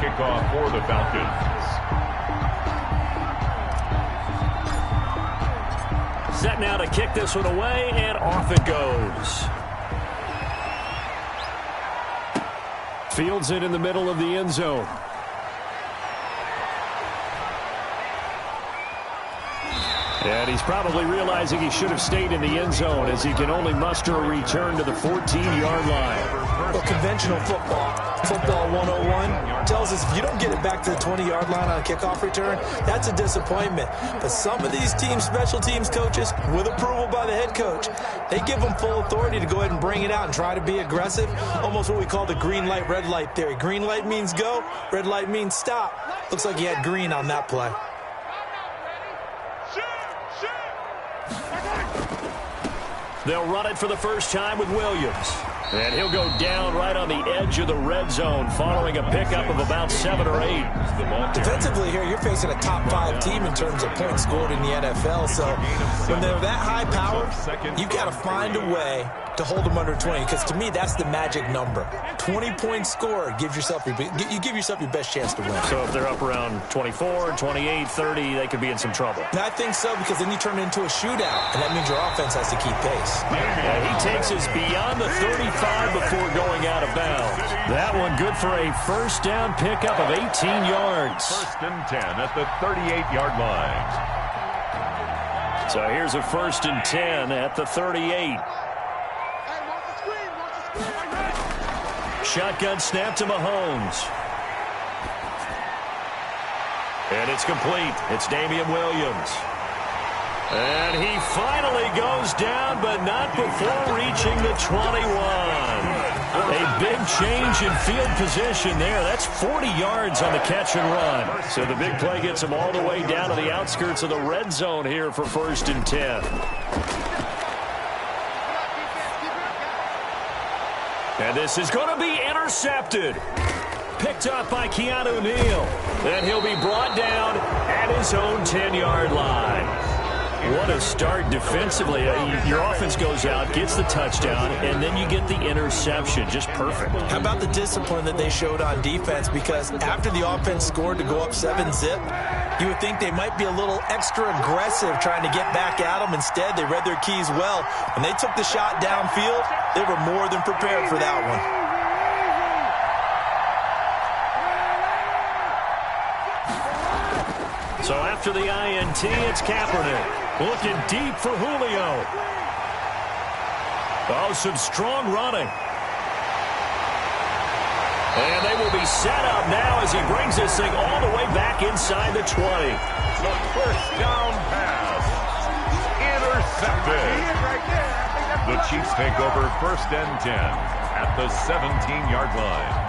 kickoff for the Falcons. Set now to kick this one away, and off it goes. Fields it in the middle of the end zone. And he's probably realizing he should have stayed in the end zone as he can only muster a return to the 14-yard line. Well, conventional football 101 tells us if you don't get it back to the 20-yard line on a kickoff return, that's a disappointment. But some of these teams, special teams coaches, with approval by the head coach, they give them full authority to go ahead and bring it out and try to be aggressive, almost what we call the green light, red light theory. Green light means go, red light means stop. Looks like he had green on that play. They'll run it for the first time with Williams. And he'll go down right on the edge of the red zone following a pickup of about 7 or 8. Defensively here, you're facing a top 5 team in terms of points scored in the NFL. So when they're that high powered, you've got to find a way to hold them under 20. Because to me, that's the magic number. 20 points scored, you give yourself your best chance to win. So if they're up around 24, 28, 30, they could be in some trouble. And I think so, because then you turn it into a shootout, and that means your offense has to keep pace. Yeah, he takes us beyond the 35 before going out of bounds. That one good for a first down pickup of 18 yards. First and 10 at the 38-yard line. So here's a first and 10 at the 38. Shotgun snap to Mahomes. And it's complete. It's Damian Williams. And he finally goes down, but not before reaching the 21. A big change in field position there. That's 40 yards on the catch and run. So the big play gets him all the way down to the outskirts of the red zone here for first and 10. And this is going to be intercepted. Picked up by Keanu Neal. Then he'll be brought down at his own 10-yard line. What a start defensively. Your offense goes out, gets the touchdown, and then you get the interception. Just perfect. How about the discipline that they showed on defense? Because after the offense scored to go up 7-zip, you would think they might be a little extra aggressive trying to get back at them. Instead, they read their keys well. When they took the shot downfield, they were more than prepared for that one. So after the INT, it's Kaepernick. Looking deep for Julio. Oh, some strong running. And they will be set up now as he brings this thing all the way back inside the 20. The first down pass. Intercepted. The Chiefs take over first and 10 at the 17-yard line.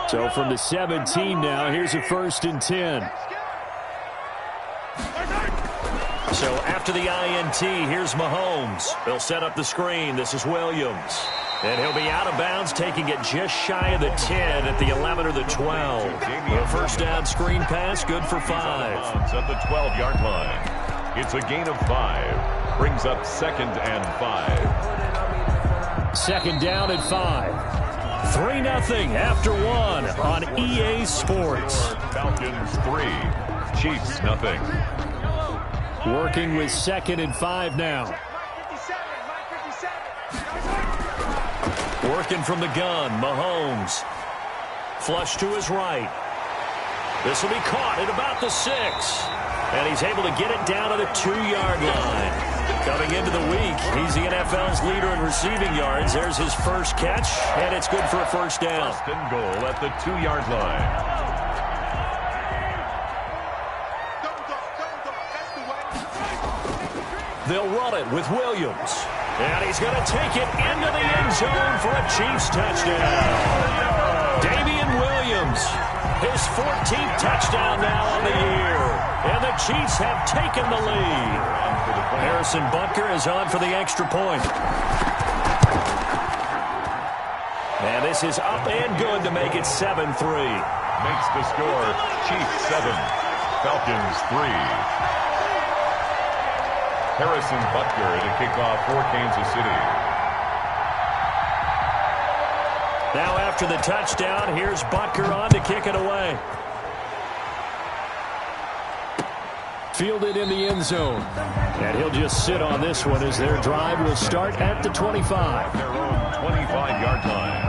So from the 17 now, here's a first and 10. So after the INT, here's Mahomes. They'll set up the screen. This is Williams. And he'll be out of bounds, taking it just shy of the 10 at the 11 or the 12. A first down screen pass, good for 5. At the 12-yard line. It's a gain of 5. Brings up second and 5. Second down at 5. 3-0 after 1 on EA Sports. Falcons 3, Chiefs nothing. Working with second and 5 now. Working from the gun, Mahomes. Flush to his right. This will be caught at about the 6. And he's able to get it down to the 2-yard line. Coming into the week, he's the NFL's leader in receiving yards. There's his first catch, and it's good for a first down. First and goal at the 2-yard line. They'll run it with Williams. And he's going to take it into the end zone for a Chiefs touchdown. Damian Williams, his 14th touchdown now on the year. And the Chiefs have taken the lead. Harrison Butker is on for the extra point. And this is up and good to make it 7-3. Makes the score Chiefs 7, Falcons 3. Harrison Butker to kick off for Kansas City. Now after the touchdown, here's Butker on to kick it away. Fielded in the end zone. And he'll just sit on this one as their drive will start at the 25. Their own 25-yard line.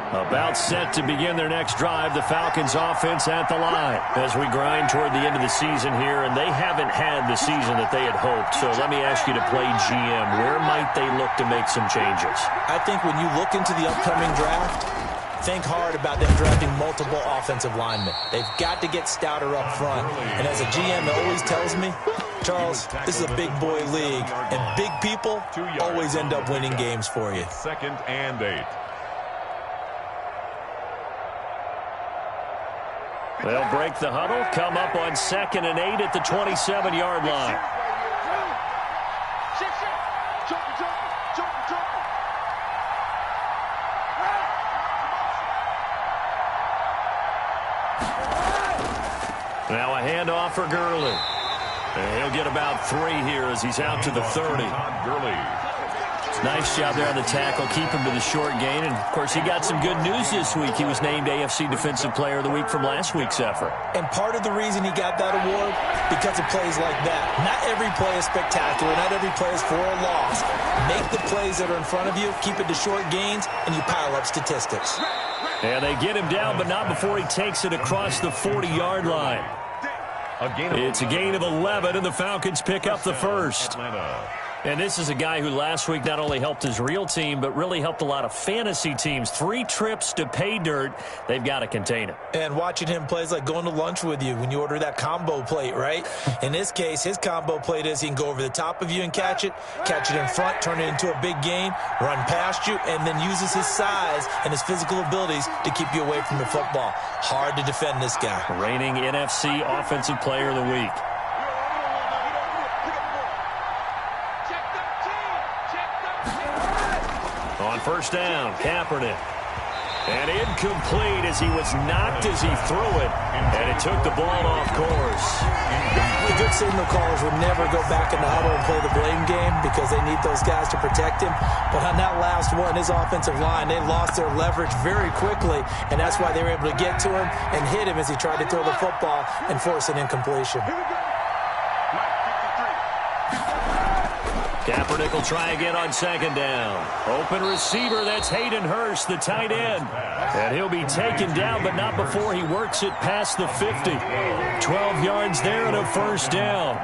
About set to begin their next drive, the Falcons offense at the line as we grind toward the end of the season here, and they haven't had the season that they had hoped. So let me ask you to play GM. Where might they look to make some changes? I think when you look into the upcoming draft, think hard about them drafting multiple offensive linemen. They've got to get stouter up front. And as a GM that always tells me, Charles, this is a big boy league, and big people always end up winning games for you. 2nd and 8. They'll break the huddle, come up on 2nd and 8 at the 27-yard line. Now a handoff for Gurley. And he'll get about 3 here as he's out to the 30. Nice job there on the tackle. Keep him to the short gain. And, of course, he got some good news this week. He was named AFC Defensive Player of the Week from last week's effort. And part of the reason he got that award, because of plays like that. Not every play is spectacular. Not every play is for a loss. Make the plays that are in front of you, keep it to short gains, and you pile up statistics. And they get him down, but not before he takes it across the 40-yard line. It's a gain of 11, and the Falcons pick up the first. And this is a guy who last week not only helped his real team, but really helped a lot of fantasy teams. 3 trips to pay dirt. They've got to contain him. And watching him play is like going to lunch with you when you order that combo plate, right? In this case, his combo plate is he can go over the top of you and catch it in front, turn it into a big gain, run past you, and then uses his size and his physical abilities to keep you away from the football. Hard to defend this guy. Reigning NFC Offensive Player of the Week. On first down, Kaepernick. And incomplete as he was knocked as he threw it. And it took the ball off course. The good signal callers would never go back in the huddle and play the blame game because they need those guys to protect him. But on that last one, his offensive line, they lost their leverage very quickly. And that's why they were able to get to him and hit him as he tried to throw the football and force an incompletion. Kaepernick will try again on 2nd down. Open receiver, that's Hayden Hurst, the tight end. And he'll be taken down, but not before he works it past the 50. 12 yards there and a first down.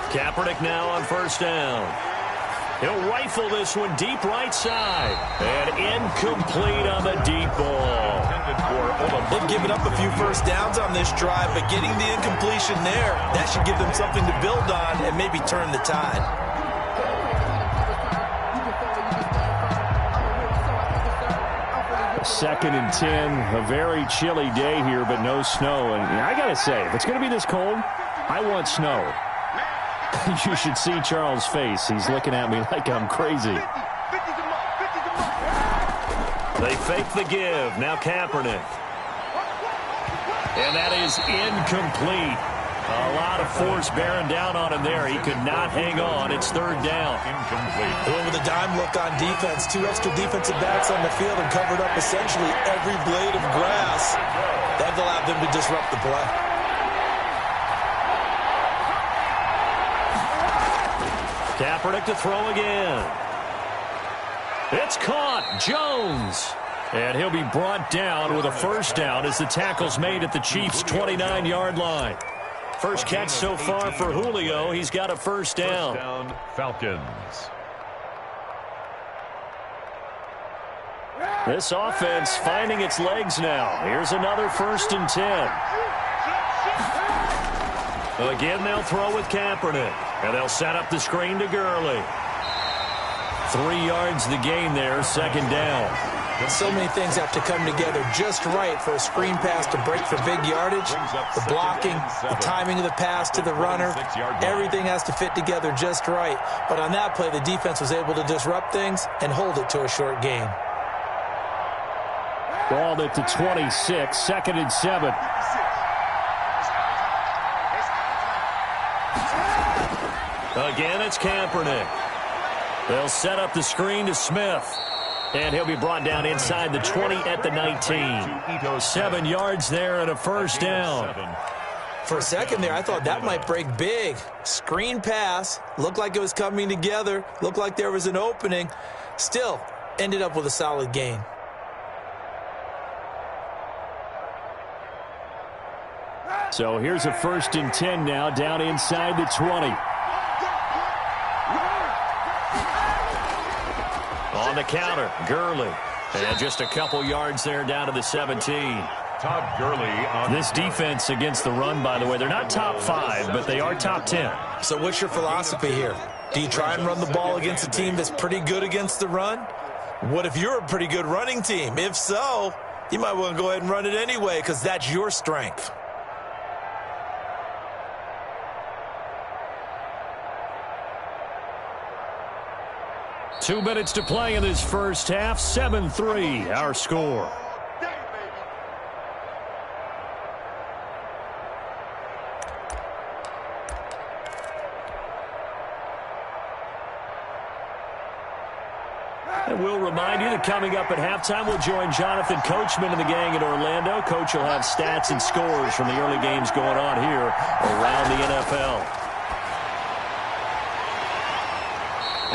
Kaepernick now on first down. He'll rifle this one deep right side. And incomplete on the deep ball. They've given up a few first downs on this drive, but getting the incompletion there, that should give them something to build on and maybe turn the tide. Second and 10, a very chilly day here, but no snow. And I got to say, if it's going to be this cold, I want snow. You should see Charles' face. He's looking at me like I'm crazy. They fake the give. Now Kaepernick. And that is incomplete. A lot of force bearing down on him there. He could not hang on. It's 3rd down. Incomplete. With a dime look on defense, 2 extra defensive backs on the field and covered up essentially every blade of grass. That allowed them to disrupt the play. Kaepernick to throw again. It's caught. Jones. And he'll be brought down with a first down as the tackle's made at the Chiefs' 29-yard line. First catch so far for Julio. He's got a first down. First down, Falcons. This offense finding its legs now. Here's another 1st and 10. Again, they'll throw with Kaepernick. And they'll set up the screen to Gurley. 3 yards the gain there, 2nd down. So many things have to come together just right for a screen pass to break for big yardage. The blocking, the timing of the pass to the runner, everything has to fit together just right. But on that play, the defense was able to disrupt things and hold it to a short gain. Ball at the 26, 2nd and 7. Again, it's Kaepernick. They'll set up the screen to Smith. And he'll be brought down inside the 20 at the 19. 7 yards there and a first down. For a second there, I thought that might break big. Screen pass, looked like it was coming together, looked like there was an opening. Still, ended up with a solid gain. So here's a 1st and 10 now, down inside the 20. On the counter, Gurley. And just a couple yards there down to the 17. Todd Gurley. This defense against the run, by the way, they're not top 5, but they are top 10. So what's your philosophy here? Do you try and run the ball against a team that's pretty good against the run? What if you're a pretty good running team? If so, you might want to go ahead and run it anyway because that's your strength. Two minutes to play in this first half. 7-3, our score. And we'll remind you that coming up at halftime, we'll join Jonathan Coachman and the gang in Orlando. Coach will have stats and scores from the early games going on here around the NFL.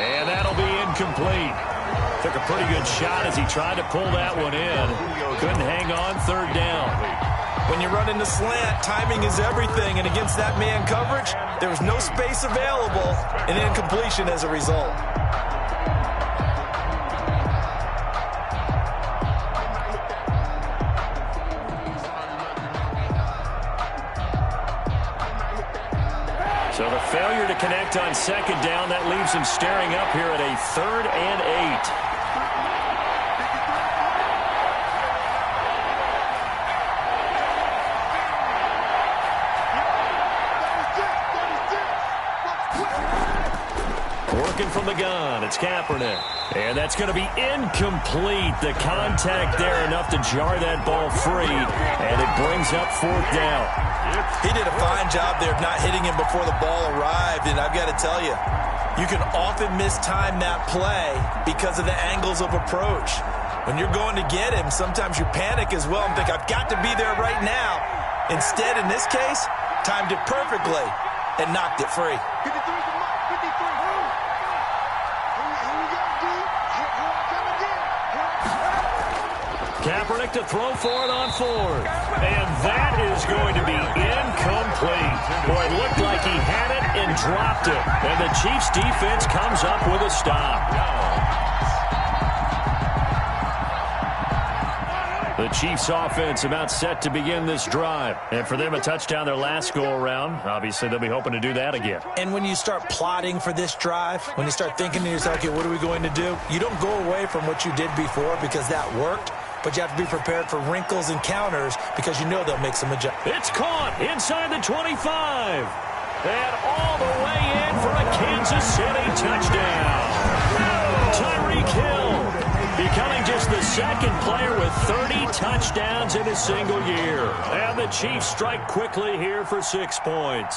And that'll be incomplete. Took a pretty good shot as he tried to pull that one in. Couldn't hang on, 3rd down. When you run in the slant, timing is everything. And against that man coverage, there was no space available, and incompletion as a result. So the failure to connect on 2nd down, that leaves him staring up here at a 3rd and 8. Working from the gun, it's Kaepernick. And that's going to be incomplete. The contact there enough to jar that ball free, and it brings up 4th down. He did a fine job there of not hitting him before the ball arrived, and I've got to tell you, you can often mistime that play because of the angles of approach. When you're going to get him, sometimes you panic as well and think, I've got to be there right now. Instead, in this case, timed it perfectly and knocked it free. Kaepernick to throw for it on 4th. And that is going to be incomplete. Boy, it looked like he had it and dropped it. And the Chiefs defense comes up with a stop. The Chiefs offense about set to begin this drive. And for them, a touchdown their last go-around. Obviously, they'll be hoping to do that again. And when you start plotting for this drive, when you start thinking to yourself, okay, what are we going to do? You don't go away from what you did before because that worked. But you have to be prepared for wrinkles and counters because you know they'll make some adjustments. It's caught inside the 25. And all the way in for a Kansas City touchdown. Tyreek Hill becoming just the 2nd player with 30 touchdowns in a single year. And the Chiefs strike quickly here for 6 points.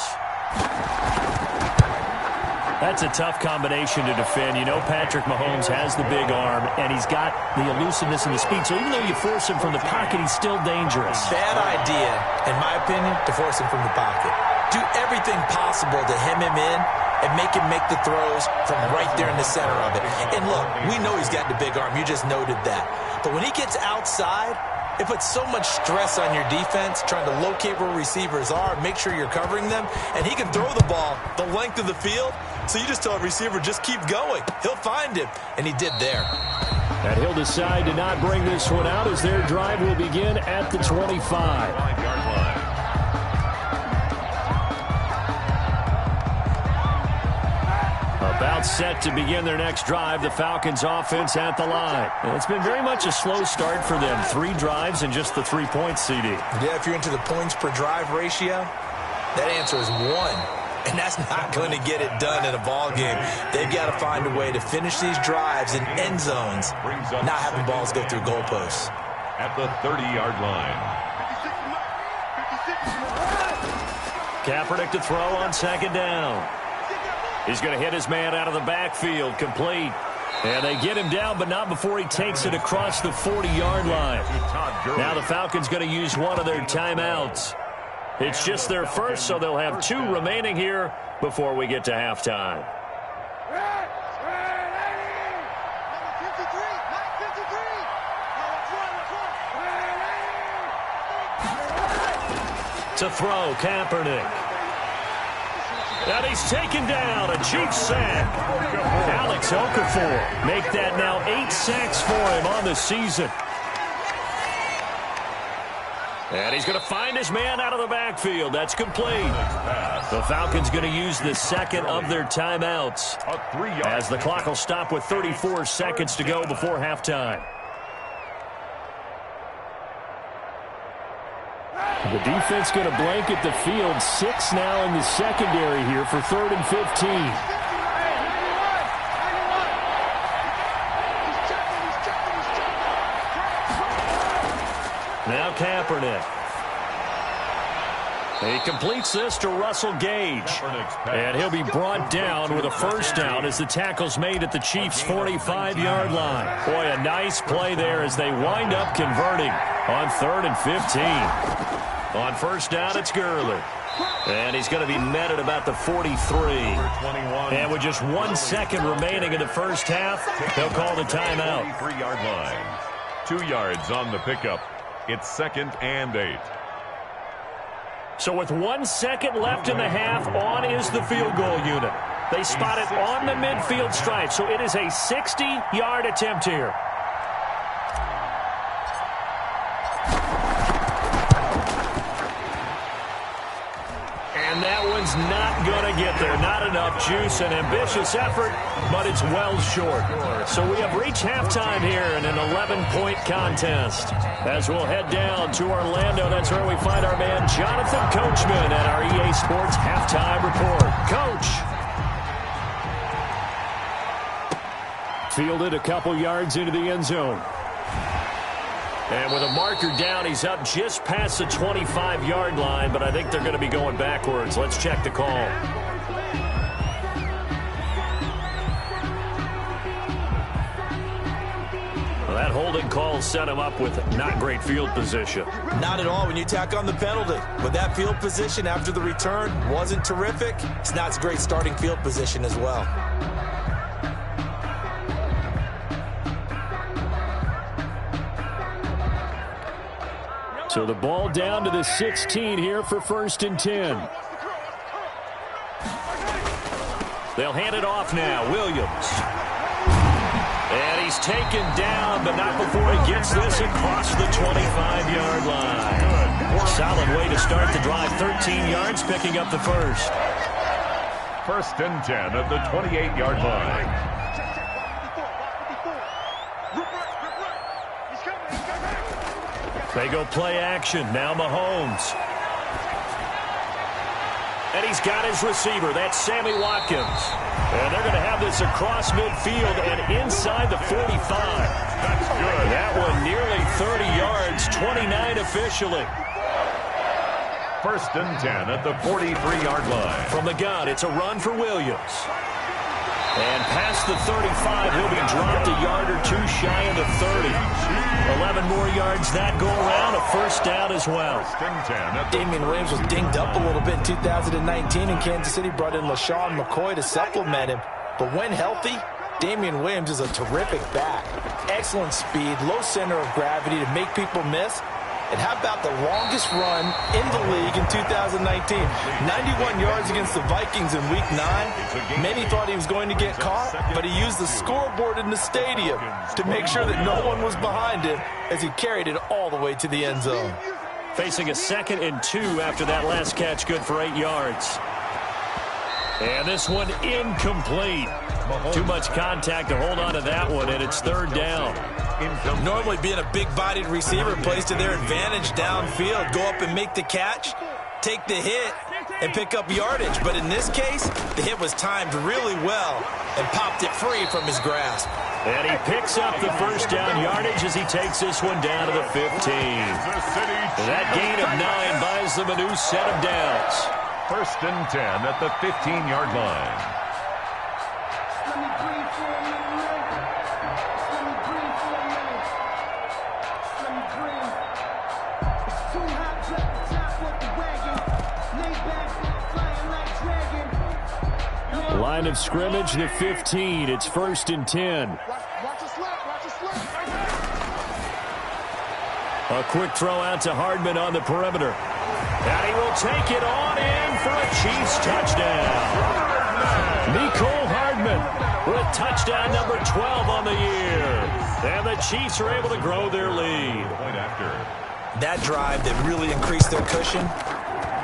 That's a tough combination to defend. You know Patrick Mahomes has the big arm, and he's got the elusiveness and the speed. So even though you force him from the pocket, he's still dangerous. Bad idea, in my opinion, to force him from the pocket. Do everything possible to hem him in and make him make the throws from right there in the center of it. And look, we know he's got the big arm. You just noted that. But when he gets outside, it puts so much stress on your defense trying to locate where receivers are, make sure you're covering them, and he can throw the ball the length of the field. So you just tell a receiver, just keep going. He'll find him, and he did there. And he'll decide to not bring this one out as their drive will begin at the 25. About set to begin their next drive, the Falcons offense at the line. And it's been very much a slow start for them. 3 drives and just the 3 points, CD. Yeah, if you're into the points per drive ratio, that answer is 1. And that's not going to get it done in a ball game. They've got to find a way to finish these drives in end zones, not having balls go through goalposts. At the 30-yard line. Kaepernick to throw on second down. He's going to hit his man out of the backfield, complete. And they get him down, but not before he takes it across the 40-yard line. Now the Falcons going to use one of their timeouts. It's just their first, so they'll have 2 remaining here before we get to halftime. To throw, Kaepernick. And he's taken down, a Chiefs sack. Alex Okafor make that now 8 sacks for him on the season. And he's going to find his man out of the backfield. That's complete. The Falcons going to use the second of their timeouts as the clock will stop with 34 seconds to go before halftime. The defense going to blanket the field. 6 now in the secondary here for 3rd and 15. Now Kaepernick. He completes this to Russell Gage. And he'll be brought down with a first down as the tackle's made at the Chiefs' 45-yard line. Boy, a nice play there as they wind up converting on 3rd and 15. On first down, it's Gurley. And he's going to be met at about the 43. And with just 1 second remaining in the first half, they'll call the timeout. 43-yard line. 2 yards on the pickup. It's 2nd and 8. So with 1 second left in the half, on is the field goal unit. They spot it on the midfield stripe, so it is a 60-yard attempt here. And that one's not going to get there. Not enough juice. An ambitious effort, but it's well short. So we have reached halftime here in an 11-point contest. As we'll head down to Orlando, that's where we find our man Jonathan Coachman at our EA Sports Halftime Report. Coach. Fielded a couple yards into the end zone. And with a marker down, he's up just past the 25-yard line, but I think they're going to be going backwards. Let's check the call. Well, that holding call set him up with not great field position. Not at all when you tack on the penalty. But that field position after the return wasn't terrific. It's not great starting field position as well. So the ball down to the 16 here for 1st and 10. They'll hand it off now. Williams. And he's taken down, but not before he gets this across the 25-yard line. Solid way to start the drive. 13 yards, picking up the first. 1st and 10 at the 28-yard line. They go play action. Now Mahomes. And he's got his receiver. That's Sammy Watkins. And they're going to have this across midfield and inside the 45. That's good. That one nearly 30 yards, 29 officially. 1st and 10 at the 43-yard line. From the gun, it's a run for Williams. And past the 35, he'll be dropped a yard or 2 shy of the 30. 11 more yards that go around, a first down as well. 1st and 10. Damian Williams was dinged up a little bit in 2019, and Kansas City brought in LaShawn McCoy to supplement him. But when healthy, Damian Williams is a terrific back. Excellent speed, low center of gravity to make people miss. And how about the longest run in the league in 2019? 91 yards against the Vikings in Week 9. Many thought he was going to get caught, but he used the scoreboard in the stadium to make sure that no one was behind him as he carried it all the way to the end zone. Facing a 2nd and 2 after that last catch, good for 8 yards. And this one incomplete. Too much contact to hold on to that one, and it's third down. Normally being a big-bodied receiver plays to their advantage downfield. Go up and make the catch, take the hit, and pick up yardage. But in this case, the hit was timed really well and popped it free from his grasp. And he picks up the first down yardage as he takes this one down to the 15. That gain of 9 buys them a new set of downs. First and 10 at the 15-yard line. Line of scrimmage, the 15. It's first and 10. A quick throw out to Hardman on the perimeter. And he will take it on in for a Chiefs touchdown. Nicole Hardman with touchdown number 12 on the year. And the Chiefs are able to grow their lead. That drive that really increased their cushion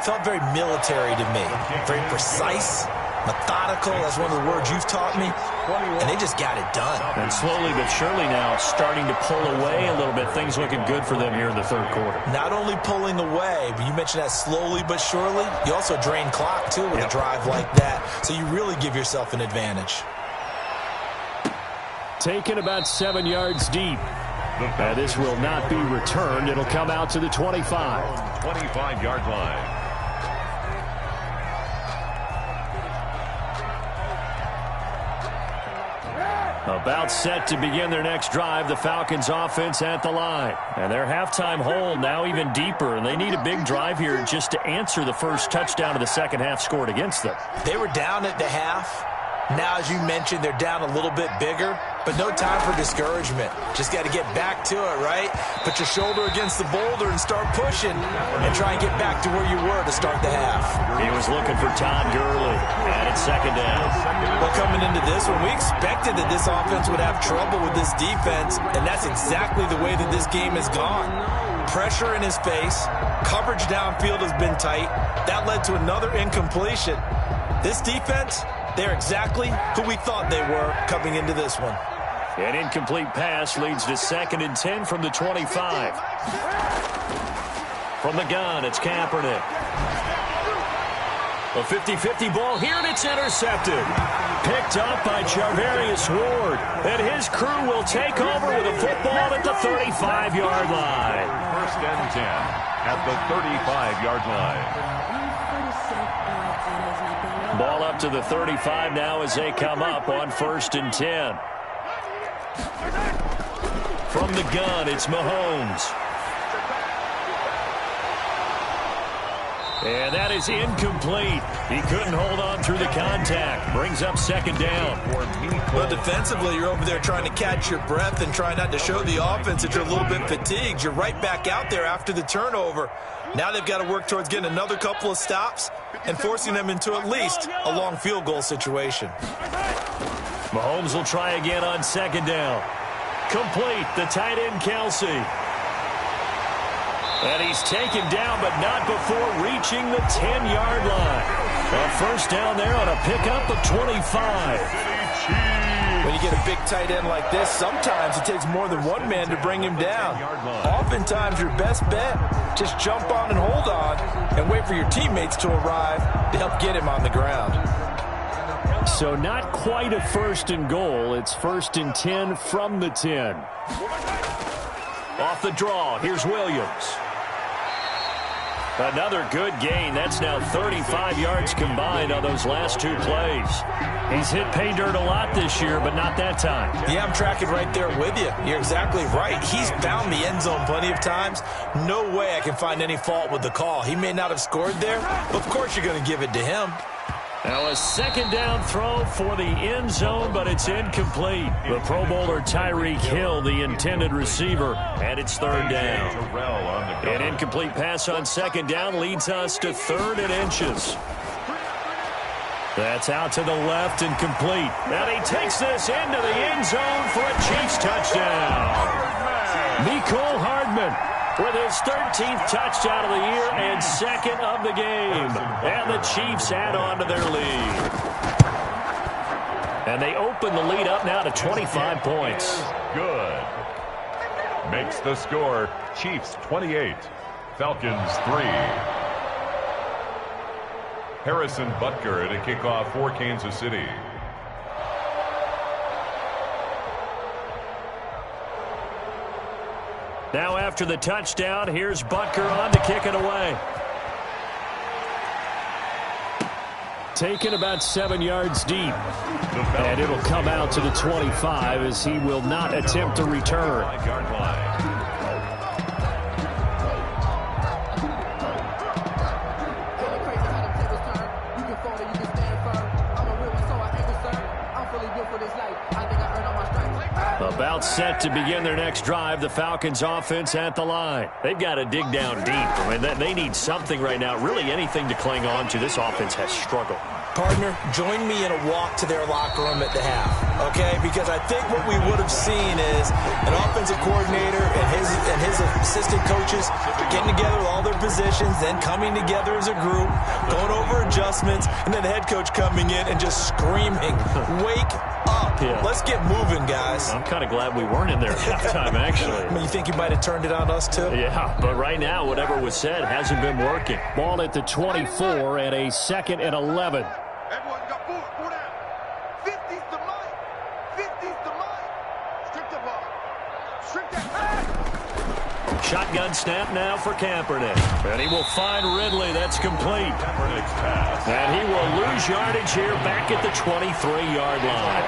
felt very military to me. Very precise, methodical. That's one of the words you've taught me. And they just got it done. And slowly but surely now starting to pull away a little bit. Things looking good for them here in the third quarter. Not only pulling away, but you mentioned that slowly but surely. You also drain clock, too, with a drive like that. So you really give yourself an advantage. Taken about 7 yards deep. This will not be returned. It'll come out to the 25. 25-yard line. About set to begin their next drive, the Falcons offense at the line. And their halftime hole now even deeper, and they need a big drive here just to answer the first touchdown of the second half scored against them. They were down at the half. Now, as you mentioned, they're down a little bit bigger, but no time for discouragement. Just got to get back to it, right? Put your shoulder against the boulder and start pushing and try and get back to where you were to start the half. He was looking for Todd Gurley, and it's second down. Well, coming into this one, we expected that this offense would have trouble with this defense, and that's exactly the way that this game has gone. Pressure in his face, coverage downfield has been tight. That led to another incompletion. This defense, they're exactly who we thought they were coming into this one. An incomplete pass leads to second and 10 from the 25. From the gun, it's Kaepernick. A 50-50 ball here, and it's intercepted. Picked up by Charvarius Ward. And his crew will take over with a football at the 35-yard line. First and 10 at the 35-yard line. Ball up to the 35 now as they come up on first and 10. From the gun, it's Mahomes. And that is incomplete. He couldn't hold on through the contact. Brings up second down. Well, defensively, you're over there trying to catch your breath and try not to show the offense that you're a little bit fatigued. You're right back out there after the turnover. Now they've got to work towards getting another couple of stops and forcing them into at least a long field goal situation. Mahomes will try again on second down. Complete, the tight end Kelsey. And he's taken down, but not before reaching the 10-yard line. A first down there on a pickup of 25. When you get a big tight end like this, sometimes it takes more than one man to bring him down. Oftentimes, your best bet, just jump on and hold on and wait for your teammates to arrive to help get him on the ground. So not quite a first and goal. It's first and 10 from the 10. Off the draw, here's Williams. Another good gain. That's now 35 yards combined on those last two plays. He's hit pay dirt a lot this year, but not that time. Yeah, I'm tracking right there with you. You're exactly right. He's found the end zone plenty of times. No way I can find any fault with the call. He may not have scored there, but of course you're going to give it to him. Now a second down throw for the end zone, but it's incomplete. The Pro Bowler Tyreek Hill, the intended receiver, and it's third down. An incomplete pass on second down leads us to third and inches. That's out to the left and complete. And he takes this into the end zone for a Chiefs touchdown. Nicole Hardman with his 13th touchdown of the year and second of the game. And the Chiefs add on to their lead. And they open the lead up now to 25 points. Good. Makes the score Chiefs 28, Falcons 3. Harrison Butker at a kickoff for Kansas City. Now after the touchdown, here's Butker on to kick it away. Taken about 7 yards deep. And it'll come out to the 25 as he will not attempt to return. About set to begin their next drive, the Falcons offense at the line. They've got to dig down deep. I mean, they need something right now, really anything to cling on to. This offense has struggled. Partner, join me in a walk to their locker room at the half, okay? Because I think what we would have seen is an offensive coordinator and his assistant coaches getting together with all their positions, then coming together as a group, going over adjustments, and then the head coach coming in and just screaming, "Wake up. Yeah. Let's get moving, guys." I'm kind of glad we weren't in there at halftime, actually. I mean, you think you might have turned it on us, too? Yeah, but right now, whatever was said hasn't been working. Ball at the 24 and a 2nd and 11. Everyone got four down. 50's the mic. 50's the mic. Strip the ball. Strip that. Shotgun snap now for Kaepernick. And he will find Ridley. That's complete. Kaepernick's pass. And he will lose yardage here back at the 23-yard line.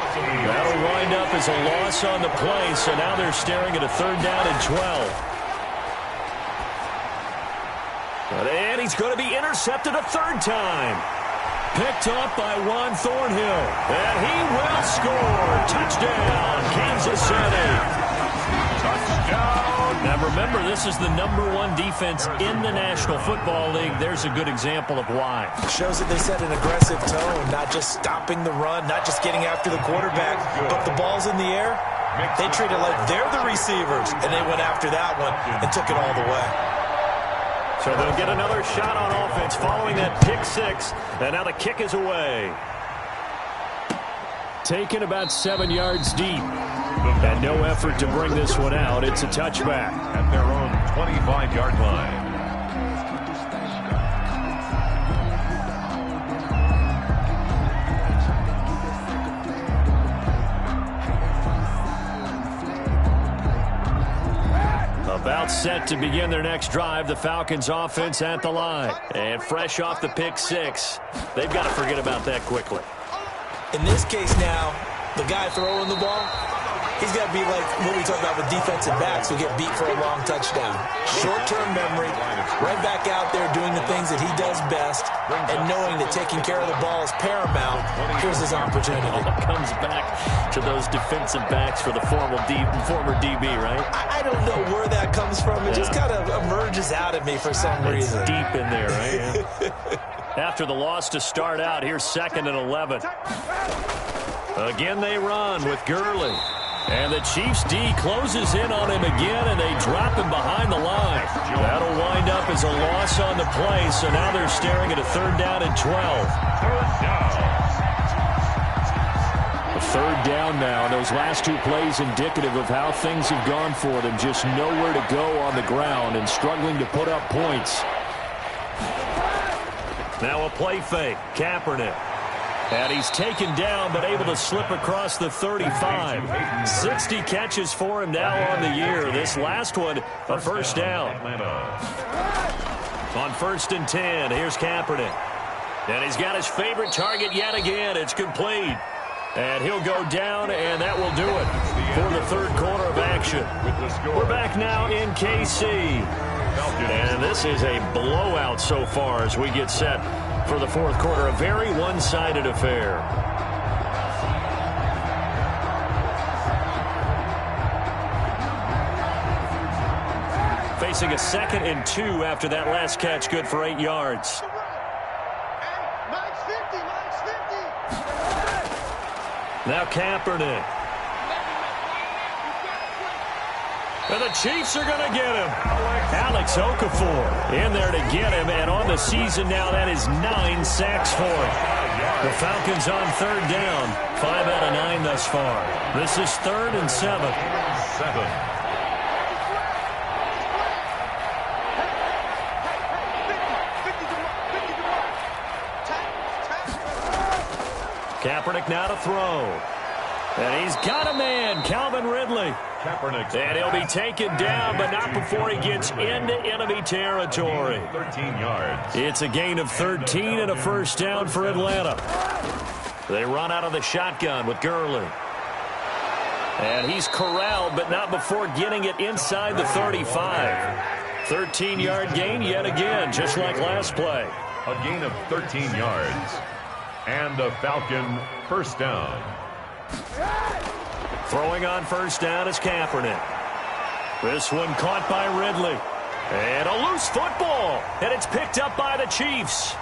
That'll wind up as a loss on the play, so now they're staring at a 3rd down and 12. And he's going to be intercepted a 3rd time. Picked up by Juan Thornhill. And he will score. Touchdown, Kansas City. Touchdown. Now remember, this is the #1 defense in the National Football League. There's a good example of why. Shows that they set an aggressive tone, not just stopping the run, not just getting after the quarterback, but the ball's in the air. They treat it like they're the receivers, and they went after that one and took it all the way. So they'll get another shot on offense following that pick 6. And now the kick is away. Taken about 7 yards deep. And no effort to bring this one out. It's a touchback. At their own 25-yard line. About set to begin their next drive, the Falcons offense at the line. And fresh off the pick 6, they've got to forget about that quickly. In this case now, the guy throwing the ball, he's got to be like what we talk about with defensive backs who get beat for a long touchdown. Short-term memory, right back out there doing the things that he does best, and knowing that taking care of the ball is paramount. Here's his opportunity. It comes back to those defensive backs for the former DB, right? I don't know where that comes from. It just kind of emerges out at me for some reason. It's deep in there, right? Yeah. After the loss to start out, here's 2nd and 11. Again, they run with Gurley. And the Chiefs D closes in on him again, and they drop him behind the line. That'll wind up as a loss on the play, so now they're staring at a 3rd down and 12. 3rd down. A 3rd down now, and those last 2 plays indicative of how things have gone for them. Just nowhere to go on the ground and struggling to put up points. Now a play fake, Kaepernick. And he's taken down, but able to slip across the 35. 60 catches for him now on the year. This last one, a 1st down. On 1st and 10, here's Kaepernick. And he's got his favorite target yet again. It's complete. And he'll go down, and that will do it for the 3rd quarter of action. We're back now in KC. And this is a blowout so far as we get set for the 4th quarter. A very one-sided affair. Facing a 2nd and 2 after that last catch, good for 8 yards. Now Kaepernick. And the Chiefs are going to get him. Alex Okafor in there to get him, and on the season now, that is 9 sacks for him. The Falcons on third down, 5 out of 9 thus far. This is 3rd and 7. Kaepernick now to throw. And he's got a man, Calvin Ridley. And he'll be taken down, but not before he gets into enemy territory. 13 yards. It's a gain of 13 and a first down for Atlanta. They run out of the shotgun with Gurley. And he's corralled, but not before getting it inside the 35. 13-yard gain yet again, just like last play. A gain of 13 yards. And a Falcon first down. Throwing on first down is Kaepernick. This one caught by Ridley. And a loose football. And it's picked up by the Chiefs.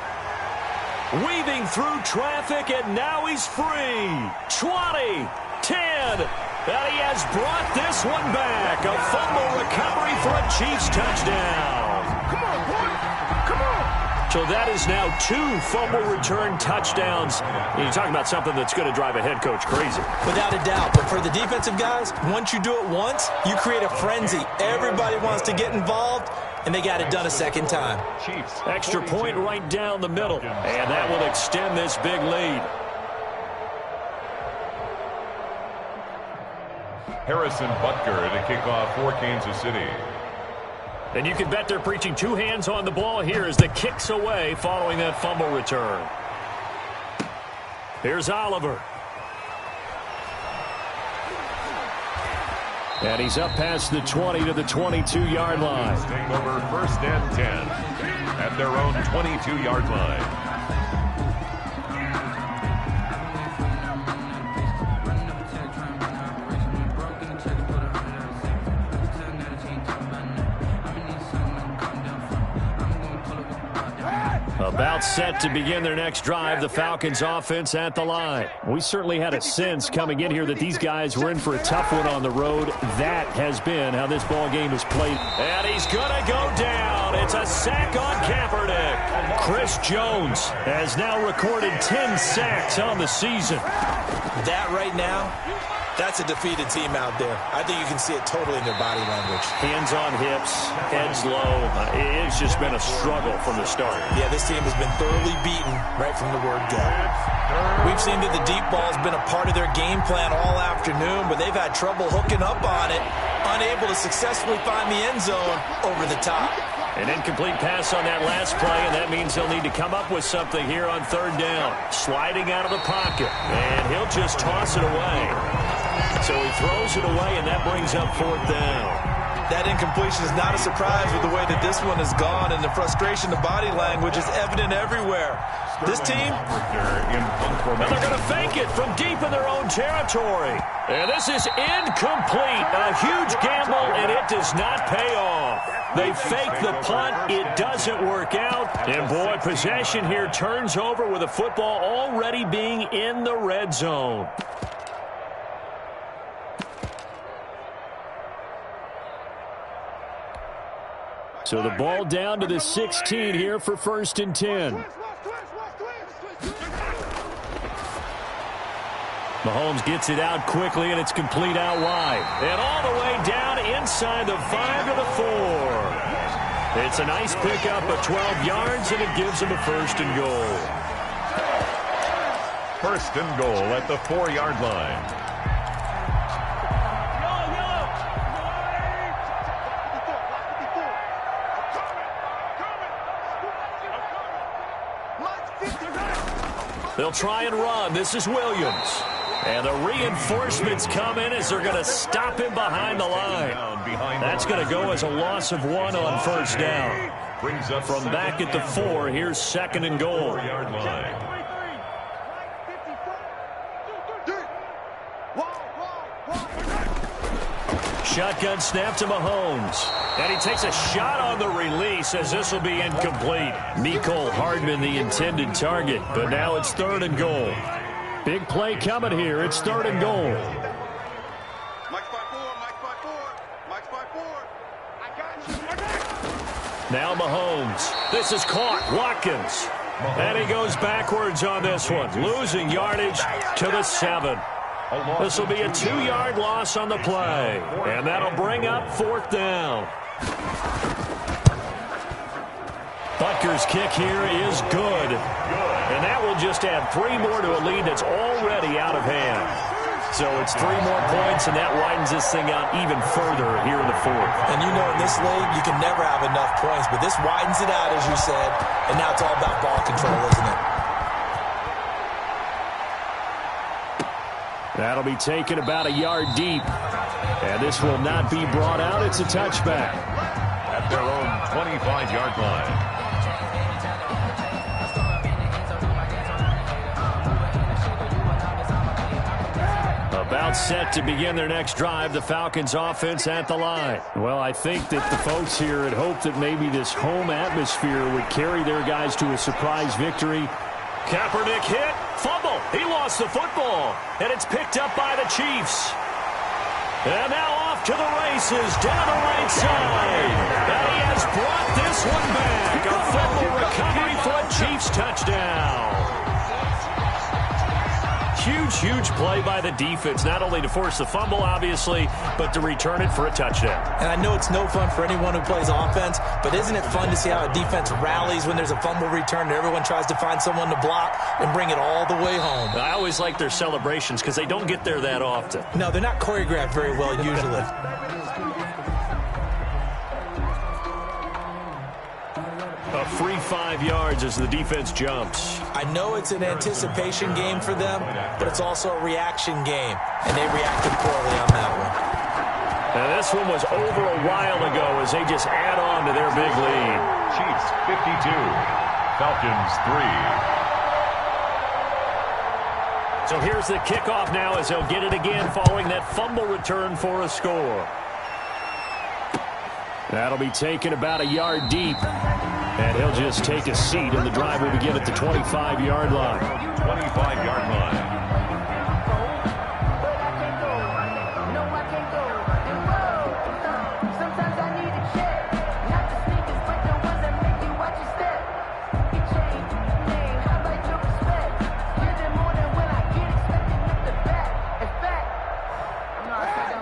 Weaving through traffic, and now he's free. 20, 10. And he has brought this one back. A fumble recovery for a Chiefs touchdown. Come on, boy. Come on. So that is now 2 fumble return touchdowns. You're talking about something that's going to drive a head coach crazy. Without a doubt. But for the defensive guys, once you do it once, you create a frenzy. Everybody wants to get involved, and they got it done a second time. Chiefs. Extra point right down the middle. And that will extend this big lead. Harrison Butker to kick off for Kansas City. And you can bet they're preaching 2 hands on the ball here as the kick's away following that fumble return. Here's Oliver. And he's up past the 20 to the 22-yard line. Take over first and 10 at their own 22-yard line. About set to begin their next drive, the Falcons offense at the line. We certainly had a sense coming in here that these guys were in for a tough one on the road. That has been how this ball game is played. And he's going to go down. It's a sack on Kaepernick. Chris Jones has now recorded 10 sacks on the season. That right now, that's a defeated team out there. I think you can see it totally in their body language. Hands on hips, heads low. It's just been a struggle from the start. Yeah, this team has been thoroughly beaten right from the word go. We've seen that the deep ball's been a part of their game plan all afternoon, but they've had trouble hooking up on it, unable to successfully find the end zone over the top. An incomplete pass on that last play, and that means they'll need to come up with something here on third down. Sliding out of the pocket, and he'll just toss it away. So he throws it away, and that brings up fourth down. That incompletion is not a surprise with the way that this one has gone, and the frustration, the body language is evident everywhere. This team, and they're going to fake it from deep in their own territory. And this is incomplete. A huge gamble, and it does not pay off. They fake the punt. It doesn't work out. And, boy, possession here turns over with the football already being in the red zone. So the ball down to the 16 here for first and 10. Mahomes gets it out quickly, and it's complete out wide. And all the way down inside the 5 to the 4. It's a nice pickup of 12 yards, and it gives him a first and goal. First and goal at the 4-yard line. They'll try and run. This is Williams. And the reinforcements come in as they're going to stop him behind the line. That's going to go as a loss of 1 on first down. From back at the 4, here's second and goal. Shotgun snap to Mahomes. And he takes a shot on the release as this will be incomplete. Mecole Hardman the intended target, but now it's third and goal. Big play coming here. It's third and goal. Mike's by 4, Mike's by 4, Mike's by 4. Now Mahomes. This is caught. Watkins. And he goes backwards on this one, losing yardage to the 7. This will be a 2-yard loss on the play, and that'll bring up 4th down. Butker's kick here is good, and that will just add 3 more to a lead that's already out of hand. So it's 3 more points, and that widens this thing out even further here in the 4th. And you know, in this league, you can never have enough points, but this widens it out, as you said, and now it's all about ball control, isn't it? That'll be taken about a yard deep. And this will not be brought out. It's a touchback. At their own 25-yard line. About set to begin their next drive, the Falcons offense at the line. Well, I think that the folks here had hoped that maybe this home atmosphere would carry their guys to a surprise victory. Kaepernick hit, fumble. He lost the football, and it's picked up by the Chiefs. And now off to the races, down the right side. And he has brought this one back. A fumble recovery for a Chiefs touchdown. Huge play by the defense, not only to force the fumble, obviously, but to return it for a touchdown. And I know it's no fun for anyone who plays offense, but isn't it fun to see how a defense rallies when there's a fumble return and everyone tries to find someone to block and bring it all the way home? I always like their celebrations because they don't get there that often. No, they're not choreographed very well usually. A free 5 yards as the defense jumps. I know it's an anticipation game for them, but it's also a reaction game, and they reacted poorly on that one. And this one was over a while ago as they just add on to their big lead. Chiefs 52, Falcons 3. So here's the kickoff now as they'll get it again following that fumble return for a score. That'll be taken about a yard deep. And he'll just take a seat, and the drive will begin at the 25-yard line. 25-yard line.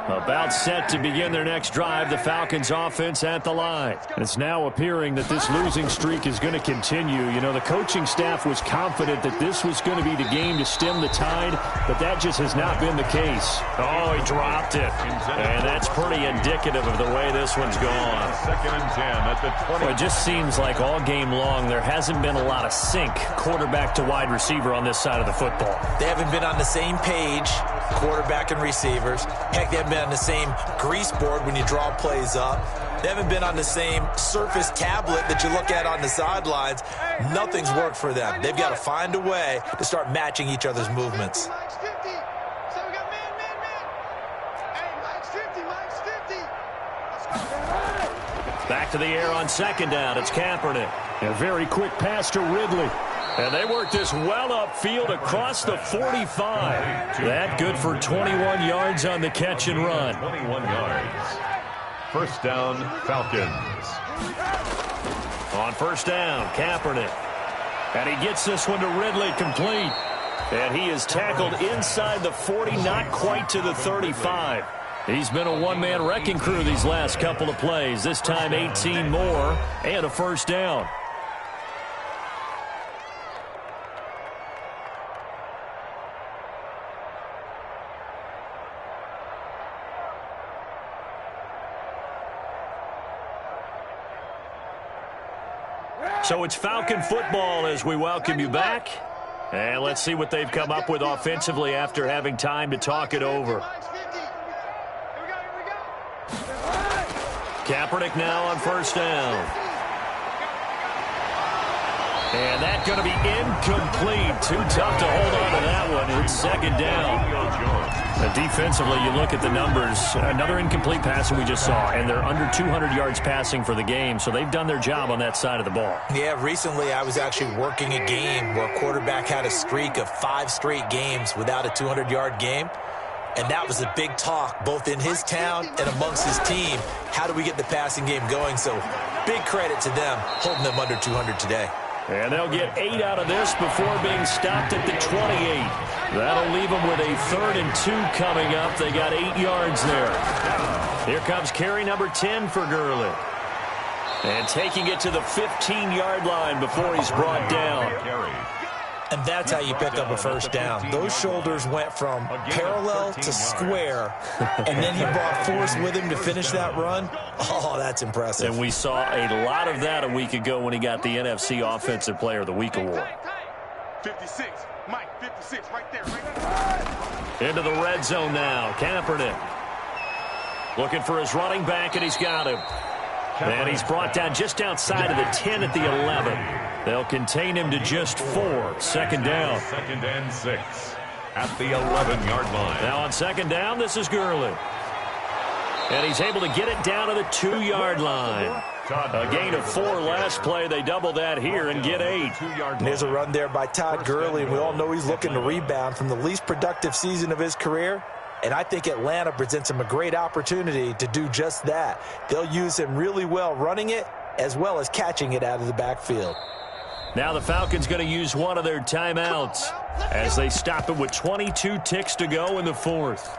About set to begin their next drive, the Falcons offense at the line. It's now appearing that this losing streak is going to continue. You know, the coaching staff was confident that this was going to be the game to stem the tide, but that just has not been the case. Oh, he dropped it. And that's pretty indicative of the way this one's gone. 2nd and 10 at the 20. Well, it just seems like all game long there hasn't been a lot of sync quarterback to wide receiver on this side of the football. They haven't been on the same page, quarterback and receivers. Heck, they haven't been on the same grease board when you draw plays up. They haven't been on the same surface tablet that you look at on the sidelines. Nothing's worked for them. They've got to find a way to start matching each other's movements. Back to the air on 2nd down. It's Kaepernick. A very quick pass to Ridley. And they work this well upfield across the 45. That good for 21 yards on the catch and run. 21 yards. 1st down, Falcons. On 1st down, Kaepernick. And he gets this one to Ridley complete. And he is tackled inside the 40, not quite to the 35. He's been a one-man wrecking crew these last couple of plays. This time 18 more and a 1st down. So it's Falcon football as we welcome you back. And let's see what they've come up with offensively after having time to talk it over. Kaepernick now on 1st down. And that's going to be incomplete. Too tough to hold on to that one. It's 2nd down. Defensively, you look at the numbers. Another incomplete pass that we just saw, and they're under 200 yards passing for the game, so they've done their job on that side of the ball. Yeah, recently I was actually working a game where a quarterback had a streak of 5 straight games without a 200-yard game. And that was a big talk, both in his town and amongst his team. How do we get the passing game going? So big credit to them, holding them under 200 today. And they'll get 8 out of this before being stopped at the 28. That'll leave them with a 3rd and 2 coming up. They got 8 yards there. Here comes carry number 10 for Gurley. And taking it to the 15-yard line before he's brought down. And that's how you pick up a first down. Those shoulders went from parallel to square, and then he brought force with him to finish that run. Oh, that's impressive. And we saw a lot of that a week ago when he got the NFC Offensive Player of the Week award. 56, Mike, 56, right there. Into the red zone now. Kaepernick looking for his running back, and he's got him. And he's brought down just outside of the 10 at the 11. They'll contain him to just 4. Second down. 2nd and 6 at the 11-yard line. Now on second down, this is Gurley. And he's able to get it down to the 2-yard line. A gain of 4 last play. They double that here and get 8. And there's a run there by Todd Gurley, and we all know he's looking to rebound from the least productive season of his career. And I think Atlanta presents him a great opportunity to do just that. They'll use him really well running it as well as catching it out of the backfield. Now the Falcons going to use one of their timeouts as they stop it with 22 ticks to go in the 4th.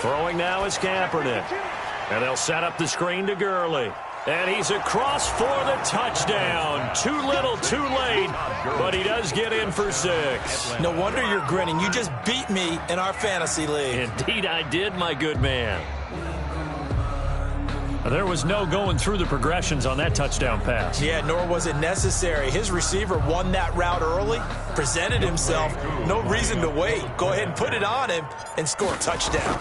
Throwing now is Kaepernick. And they'll set up the screen to Gurley. And he's across for the touchdown. Too little, too late. But he does get in for 6. No wonder you're grinning. You just beat me in our fantasy league. Indeed I did, my good man. There was no going through the progressions on that touchdown pass. Yeah, nor was it necessary. His receiver won that route early, presented himself. No reason to wait. Go ahead and put it on him and score a touchdown.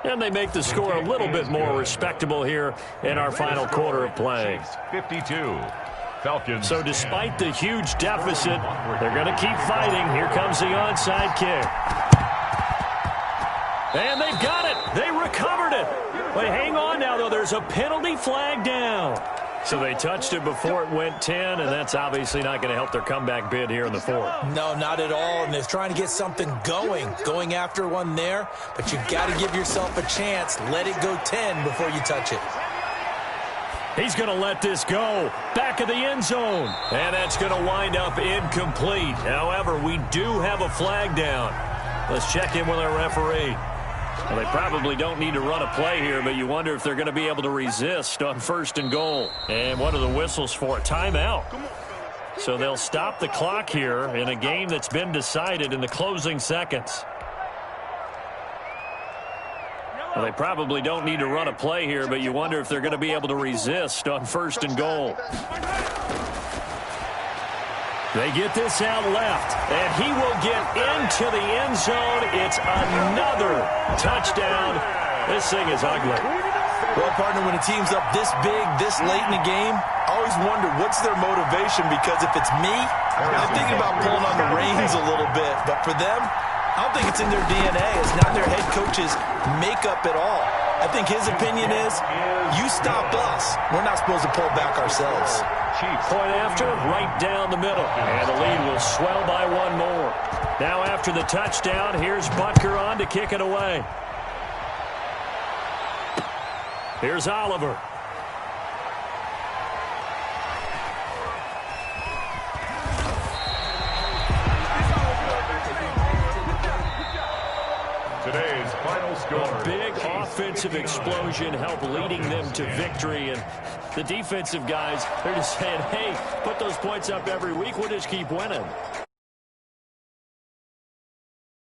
And they make the score a little bit more respectable here in our final quarter of play. 52. Falcons. So despite the huge deficit, they're going to keep fighting. Here comes the onside kick. And they've got it. They recovered it. But hang on now, though. There's a penalty flag down. So they touched it before it went 10, and that's obviously not going to help their comeback bid here in the 4th. No, not at all. And they're trying to get something going after one there. But you've got to give yourself a chance. Let it go 10 before you touch it. He's going to let this go. Back of the end zone. And that's going to wind up incomplete. However, we do have a flag down. Let's check in with our referee. Well, they probably don't need to run a play here, but you wonder if they're going to be able to resist on 1st and goal. And what are the whistles for? A timeout. So they'll stop the clock here in a game that's been decided in the closing seconds. Well, they probably don't need to run a play here, but you wonder if they're going to be able to resist on 1st and goal. They get this out left, and he will get into the end zone. It's another touchdown. This thing is ugly. Well, partner, when a team's up this big, this late in the game, I always wonder what's their motivation, because if it's me, I'm thinking about pulling on the reins a little bit. But for them, I don't think it's in their DNA. It's not their head coach's makeup at all. I think his opinion is, you stop us. We're not supposed to pull back ourselves. Point after, right down the middle. And the lead will swell by 1 more. Now after the touchdown, here's Butker on to kick it away. Here's Oliver. Today's final score. A big offensive explosion helped leading them to victory. And the defensive guys, they're just saying, hey, put those points up every week. We'll just keep winning.